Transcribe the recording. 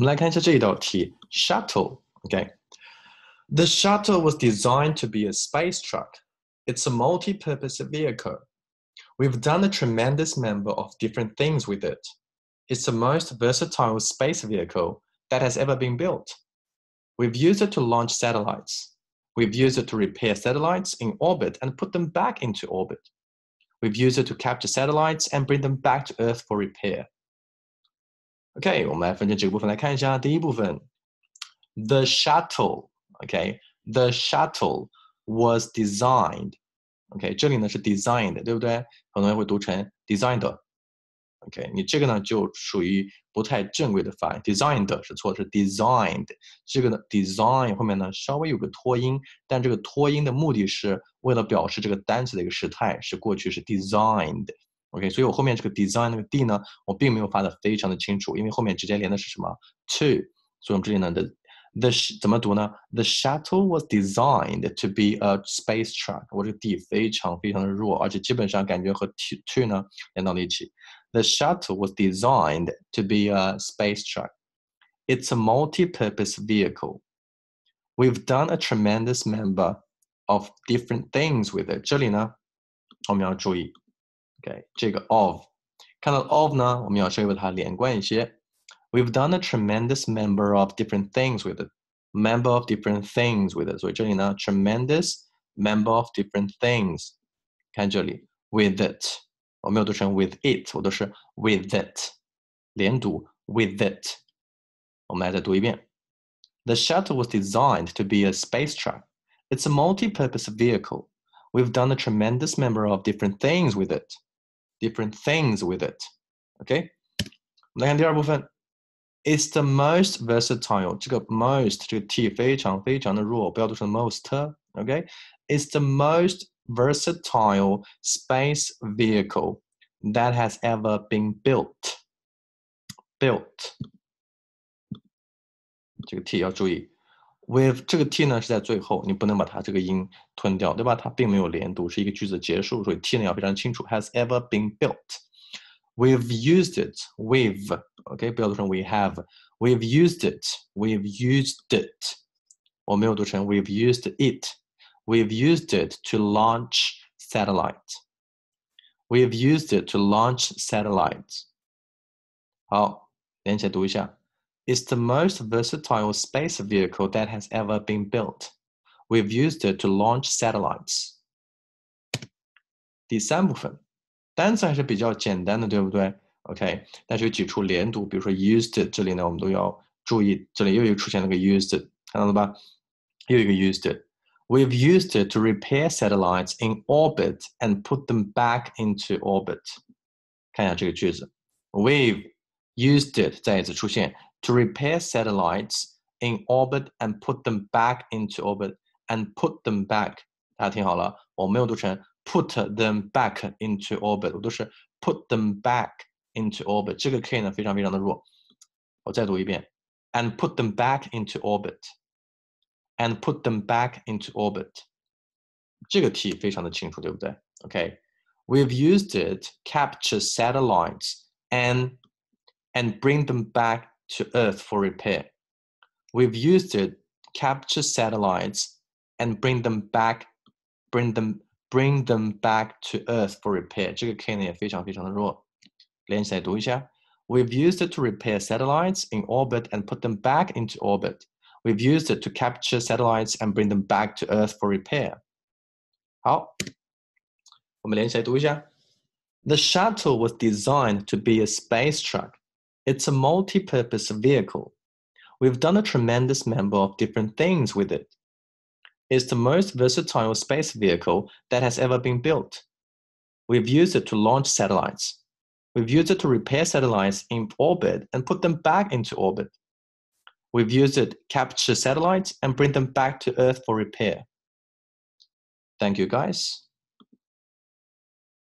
们来看一下这一道题 ，Shuttle。Okay, the shuttle was designed to be a space truck. It's a multi-purpose vehicle. We've done a tremendous number of different things with it. It's the most versatile space vehicle that has ever been built. We've used it to launch satellites. We've used it to repair satellites in orbit and put them back into orbit. We've used it to capture satellites and bring them back to Earth for repair. OK, 我们来分成几个部分来看一下。第一部分 ，the shuttle。OK, the shuttle was designed. OK, 这里呢是 designed， 对不对？很多人会读成 designed。OK, 你这个呢就属于不太正规的发音 ，designed 是错的，是 designed。这个呢 design 后面呢稍微有个拖音，但这个拖音的目的是为了表示这个单词的一个时态，是过去是 designed。OK, 所以我后面这个 design 那个 d 呢，我并没有发的非常的清楚，因为后面直接连的是什么 to， 所以我们这里呢的 the 怎么读呢 ？The shuttle was designed to be a space truck。我这个 d 非常非常的弱，而且基本上感觉和 to 呢连到了一起。The shuttle was designed to be a space truck. It's a multi-purpose vehicle. We've done a tremendous number of different things with it. 这里呢，我们要注意 ，OK， 这个 of， 看到 of 呢，我们要稍微把它连贯一些。We've done a tremendous number of different things with it. Member of different things with it. 所以这里呢 ，tremendous member of different things。看这里 ，with it。我没有读成 with it， 我都是 with it， 连读 with it。我们来再读一遍。The shuttle was designed to be a space truck. It's a multi-purpose vehicle. We've done a tremendous number of different things with it. Different things with it. OK， 我们来看第二部分。It's the most versatile. 这个 most 这个 t 非常非常的弱，不要读成 most。OK，It's the most versatile space vehicle that has ever been built. Built. 这个 t 要注意 ，with 这个 t 呢是在最后，你不能把它这个音吞掉，对吧？它并没有连读，是一个句子的结束，所以 t 呢要非常清楚。Has ever been built. We've used it. We've. OK， 不要读成 we have. We've used it. We've used it. 我没有读成 we've used it. We've used it to launch satellites. We've used it to launch satellites. 好，连起来读一下。It's the most versatile space vehicle that has ever been built. We've used it to launch satellites. 第三部分，单词还是比较简单的，对不对 ？OK， 但是有几处连读，比如说 used it， 这里呢我们都要注意，这里又有出现了个 used it， 看到了吧？又有一个 used it。We've used it to repair satellites in orbit and put them back into orbit. 看一下这个句子 ，We've used it 再一次出现 to repair satellites in orbit and put them back into orbit and put them back. 大家听好了，我没有读成 put them back into orbit， 我都是 put them back into orbit。这个 K 呢非常非常的弱，我再读一遍 ，and put them back into orbit。And put them back into orbit. 这个 T 非常的清楚，对不对 ？OK, we've used it to capture satellites and bring them back to Earth for repair. We've used it to capture satellites and bring them back to Earth for repair. 这个 K 呢也非常非常的弱，连起来读一下。We've used it to repair satellites in orbit and put them back into orbit.We've used it to capture satellites and bring them back to Earth for repair. 好，我们连起来读一下。The shuttle was designed to be a space truck. It's a multi-purpose vehicle. We've done a tremendous number of different things with it. It's the most versatile space vehicle that has ever been built. We've used it to launch satellites. We've used it to repair satellites in orbit and put them back into orbit.We've used it to capture satellites and bring them back to Earth for repair. Thank you, guys.